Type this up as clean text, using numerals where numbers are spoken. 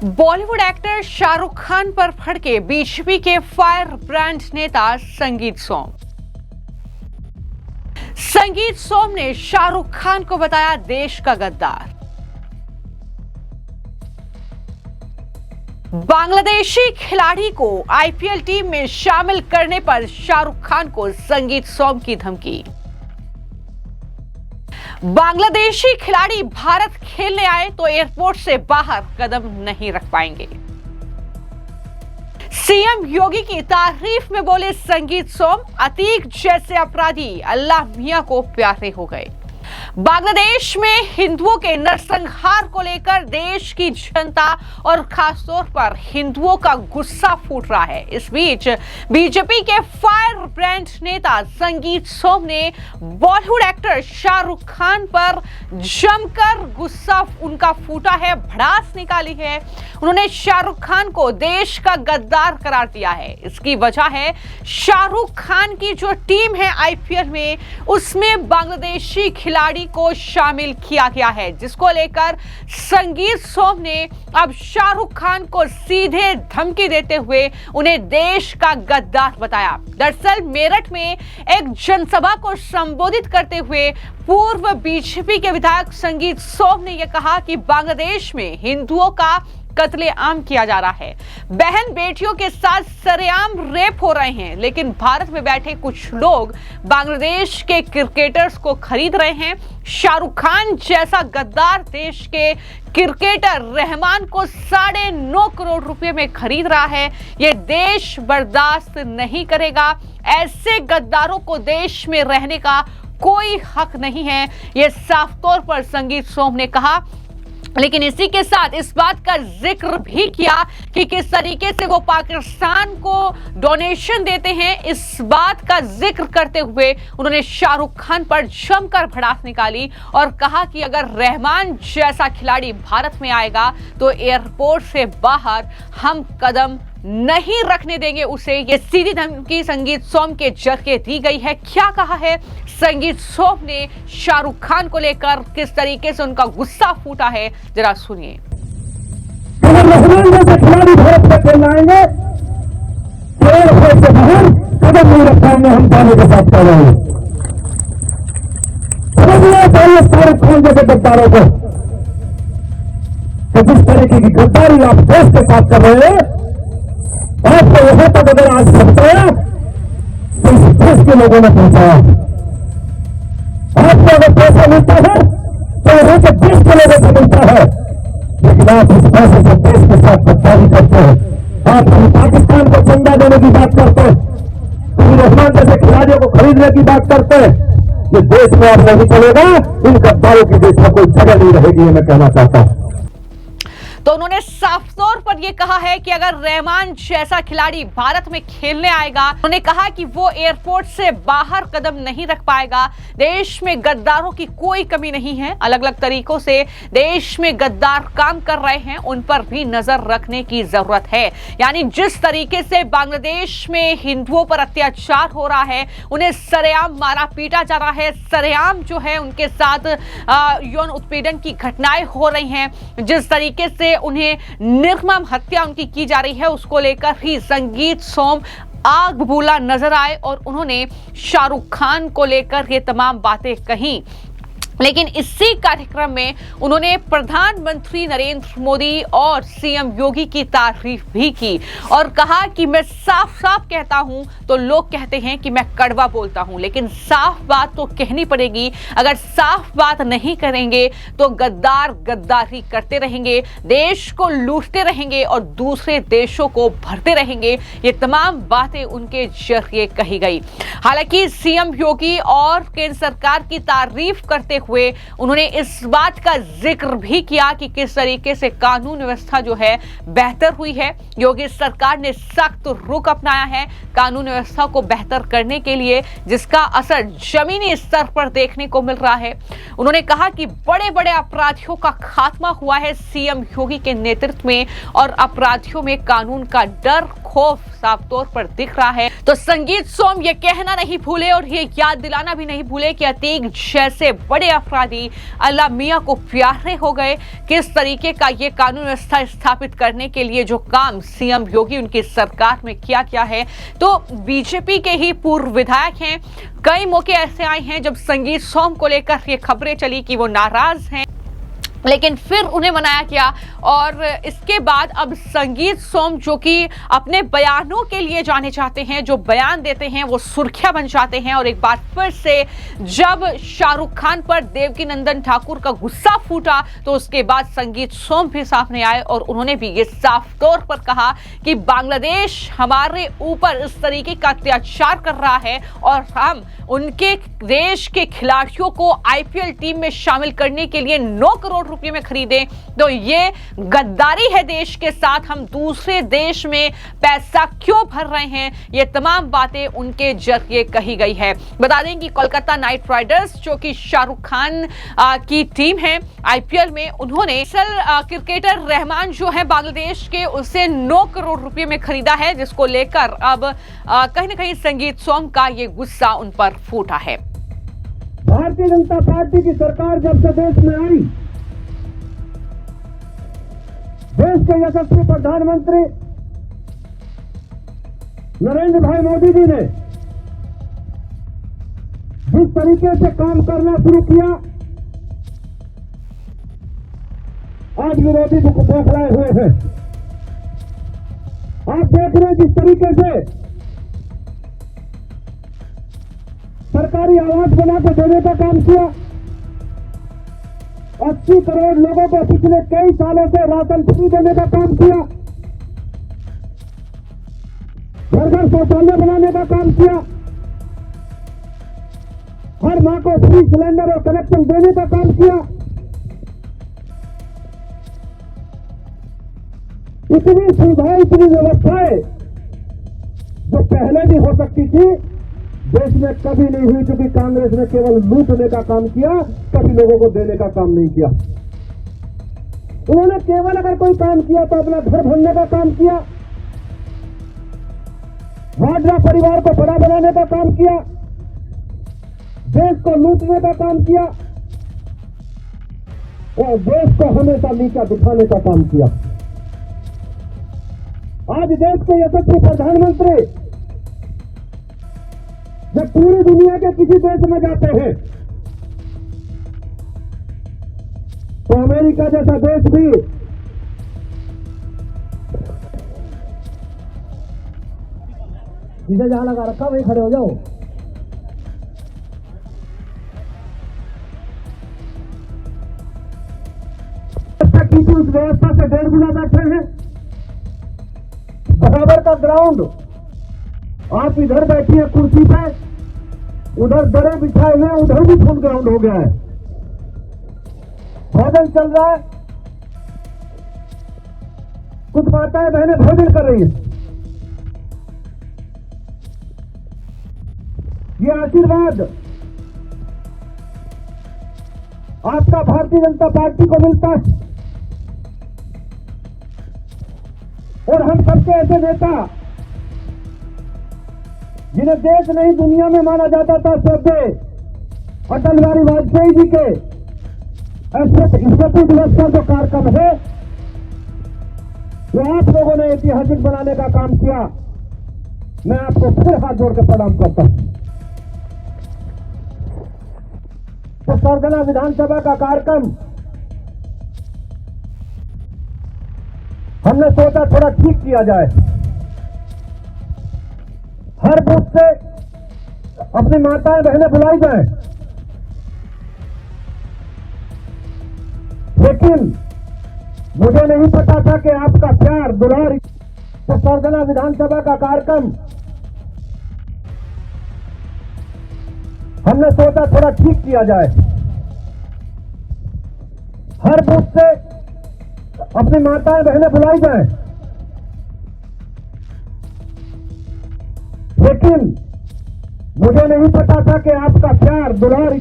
Bollywood actor Shahrukh Khan पर भड़के BJP के फायर ब्रांड नेता संगीत सोम। संगीत सोम ने शाहरुख खान को बताया देश का गद्दार। बांग्लादेशी खिलाड़ी को आईपीएल टीम में शामिल करने पर शाहरुख खान को संगीत सोम की धमकी। बांग्लादेशी खिलाड़ी भारत खेलने आए तो एयरपोर्ट से बाहर कदम नहीं रख पाएंगे। सीएम योगी की तारीफ में बोले संगीत सोम, अतीक जैसे अपराधी अल्लाह मियां को प्यारे हो गए। बांग्लादेश में हिंदुओं के नरसंहार को लेकर देश की जनता और खासतौर पर हिंदुओं का गुस्सा फूट रहा है। इस बीच बीजेपी के फायर ब्रांड नेता संगीत सोम ने बॉलीवुड एक्टर शाहरुख खान पर जमकर गुस्सा उनका फूटा है, भड़ास निकाली है। उन्होंने शाहरुख खान को देश का गद्दार करार दिया है। इसकी वजह है शाहरुख खान की जो टीम है आईपीएल में, उसमें बांग्लादेशी खिलाड़ी को शामिल किया गया है, जिसको लेकर संगीत सोम ने अब शाहरुख खान को सीधे धमकी देते हुए उन्हें देश का गद्दार बताया। दरअसल मेरठ में एक जनसभा को संबोधित करते हुए पूर्व बीजेपी के विधायक संगीत सोम ने यह कहा कि बांग्लादेश में हिंदुओं का कत्लेआम किया जा रहा है, बहन बेटियों के साथ सरेआम रेप हो रहे हैं, लेकिन भारत में बैठे कुछ लोग बांग्लादेश के क्रिकेटर्स को खरीद रहे हैं। शाहरुख खान जैसा गद्दार देश के क्रिकेटर रहमान को 9.5 करोड़ रुपए में खरीद रहा है। ये देश बर्दाश्त नहीं करेगा। ऐसे गद्दारों को देश में रहने का कोई हक नहीं है, ये साफ तौर पर संगीत सोम ने कहा। लेकिन इसी के साथ इस बात का जिक्र भी किया कि किस तरीके से वो पाकिस्तान को डोनेशन देते हैं। इस बात का जिक्र करते हुए उन्होंने शाहरुख खान पर जमकर भड़ास निकाली और कहा कि अगर रहमान जैसा खिलाड़ी भारत में आएगा तो एयरपोर्ट से बाहर हम कदम नहीं रखने देंगे उसे। ये सीधी धमकी संगीत सोम के जरिए दी गई है। क्या कहा है संगीत सोम ने शाहरुख खान को लेकर, किस तरीके से उनका गुस्सा फूटा है, जरा सुनिए। अगर रहमान जैसे खिलाड़ी भारत में खेलने आएंगे तो एयरपोर्ट से बाहर कदम नहीं रख पाएंगे, हम पानी के साथ पड़ेंगे। समझना चाहिए शाहरुख खान जैसे गद्दारों को कि जिस तरीके की गद्दारी आप देश के साथ कर रहे हैं, आपको यहां तक अगर आज पहुंचाया तो इस देश के लोगों ने पहुंचाया। आपको अगर पैसा मिलता है तो यहां से देश के लोगों से मिलता है, लेकिन आप इस पैसे से देश के साथ गद्दारी करते हैं। आप पाकिस्तान को चंदा देने की बात करते हैं, रहमान जैसे खिलाड़ियों को खरीदने की बात करते हैं। ये देश में आप नहीं चलेगा, इन गद्दारों की देश में कोई जगह नहीं रहेगी, ये मैं कहना चाहता हूं। तो उन्होंने साफ तौर पर यह कहा है कि अगर रहमान जैसा खिलाड़ी भारत में खेलने आएगा, उन्होंने कहा कि वो एयरपोर्ट से बाहर कदम नहीं रख पाएगा। देश में गद्दारों की कोई कमी नहीं है। अलग अलग तरीकों से देश में गद्दार काम कर रहे हैं, उन पर भी नजर रखने की जरूरत है। यानी जिस तरीके से बांग्लादेश में हिंदुओं पर अत्याचार हो रहा है, उन्हें सरेआम मारा पीटा जा रहा है, सरेआम जो है उनके साथ यौन उत्पीड़न की घटनाएं हो रही हैं, जिस तरीके से उन्हें निर्मम हत्या उनकी की जा रही है, उसको लेकर ही संगीत सोम आग बबूला नजर आए और उन्होंने शाहरुख खान को लेकर ये तमाम बातें कही। लेकिन इसी कार्यक्रम में उन्होंने प्रधानमंत्री नरेंद्र मोदी और सीएम योगी की तारीफ भी की और कहा कि मैं साफ साफ कहता हूं तो लोग कहते हैं कि मैं कड़वा बोलता हूं, लेकिन साफ बात तो कहनी पड़ेगी। अगर साफ बात नहीं करेंगे तो गद्दार गद्दारी करते रहेंगे, देश को लूटते रहेंगे और दूसरे देशों को भरते रहेंगे। ये तमाम बातें उनके जरिए कही गई। हालांकि सीएम योगी और केंद्र सरकार की तारीफ करते हुए उन्होंने इस बात का जिक्र भी किया कि किस तरीके से कानून व्यवस्था जो है बेहतर हुई है। योगी सरकार ने सख्त रुख अपनाया है कानून व्यवस्था को बेहतर करने के लिए, जिसका असर जमीनी स्तर पर देखने को मिल रहा है। उन्होंने कहा कि बड़े बड़े अपराधियों का खात्मा हुआ है सीएम योगी के नेतृत्व में और अपराधियों में कानून का डर खौफ साफ तौर पर दिख रहा है। तो संगीत सोम ये कहना नहीं भूले और ये याद दिलाना भी नहीं भूले कि अतीक जैसे बड़े अपराधी अल्लाह मियां को प्यारे हो गए। किस तरीके का ये कानून व्यवस्था स्थापित करने के लिए जो काम सीएम योगी उनकी सरकार में किया गया है, तो बीजेपी के ही पूर्व विधायक हैं। कई मौके ऐसे आए हैं जब संगीत सोम को लेकर ये खबरें चली कि वो नाराज हैं, लेकिन फिर उन्हें मनाया गया। और इसके बाद अब संगीत सोम जो कि अपने बयानों के लिए जाने जाते हैं, जो बयान देते हैं वो सुर्खियां बन जाते हैं। और एक बार फिर से जब शाहरुख खान पर देवकीनंदन ठाकुर का गुस्सा फूटा, तो उसके बाद संगीत सोम भी सामने आए और उन्होंने भी ये साफ तौर पर कहा कि बांग्लादेश हमारे ऊपर इस तरीके का अत्याचार कर रहा है और हम उनके देश के खिलाड़ियों को आईपीएल टीम में शामिल करने के लिए 9 करोड़ रुपए में खरीदे, तो ये गद्दारी है देश के साथ। हम दूसरे देश में पैसा क्यों भर रहे हैं, ये तमाम बातें उनके जरिए कही गई है। बता दें कि कोलकाता नाइट राइडर्स जो कि शाहरुख खान की टीम है आईपीएल में, उन्होंने क्रिकेटर रहमान जो है बांग्लादेश के, उसे 9 करोड़ रुपए में खरीदा है, जिसको लेकर अब कहीं ना कहीं संगीत सोम का ये गुस्सा उन पर फूटा है। भारतीय जनता पार्टी की सरकार जब से देश में आई, देश के यशस्वी प्रधानमंत्री नरेंद्र भाई मोदी जी ने जिस तरीके से काम करना शुरू किया, आज विरोधी बौखलाए हुए हैं। आप देख रहे हैं जिस तरीके से सरकारी आवास बना के देने का काम किया। 80 करोड़ लोगों को पिछले कई सालों से राशन फ्री देने का काम किया। घर घर शौचालय बनाने का काम किया। हर मां को फ्री सिलेंडर और कनेक्शन देने का काम किया। इतनी सुविधाएं, इतनी व्यवस्थाएं जो पहले भी हो सकती थी, देश में कभी नहीं हुई, क्योंकि कांग्रेस ने केवल लूटने का काम किया, कभी लोगों को देने का काम नहीं किया। उन्होंने केवल अगर कोई काम किया तो अपना घर भरने का काम किया, वाड्रा परिवार को बड़ा बनाने का काम किया, देश को लूटने का काम किया और देश को हमेशा नीचा दिखाने का काम किया। आज देश के यशस्वी प्रधानमंत्री जब पूरी दुनिया के किसी देश में जाते हैं, तो अमेरिका जैसा देश भी जिसे जहां लगा रखा वहीं खड़े हो जाओ। उस व्यवस्था से 1.5 गुना बैठे हैं। बराबर का ग्राउंड, आप इधर बैठी है कुर्सी पे, उधर दरे बिछाए हुए, उधर भी फुल ग्राउंड हो गया है। भोजन चल रहा है, कुछ माताएं बहनें भोजन कर रही है। ये आशीर्वाद आपका भारतीय जनता पार्टी को मिलता है। और हम सबके ऐसे नेता जिन्हें देश नहीं दुनिया में माना जाता था, स्वर्गीय अटल बिहारी वाजपेयी जी के स्मृति दिवस का जो कार्यक्रम है, वो आप लोगों ने ऐतिहासिक बनाने का काम किया। मैं आपको फिर हाथ जोड़ के प्रणाम करता हूं। तो सरगना विधानसभा का कार्यक्रम हमने सोचा थोड़ा ठीक किया जाए। हर बूथ से अपनी माताएं बहनें बुलाई जाएं, लेकिन मुझे नहीं पता था कि आपका प्यार दुलार। तो सरगना विधानसभा का कार्यक्रम हमने सोचा थोड़ा ठीक किया जाए। हर बूथ से अपनी माताएं बहनें बुलाई जाएं, लेकिन मुझे नहीं पता था कि आपका प्यार दुलार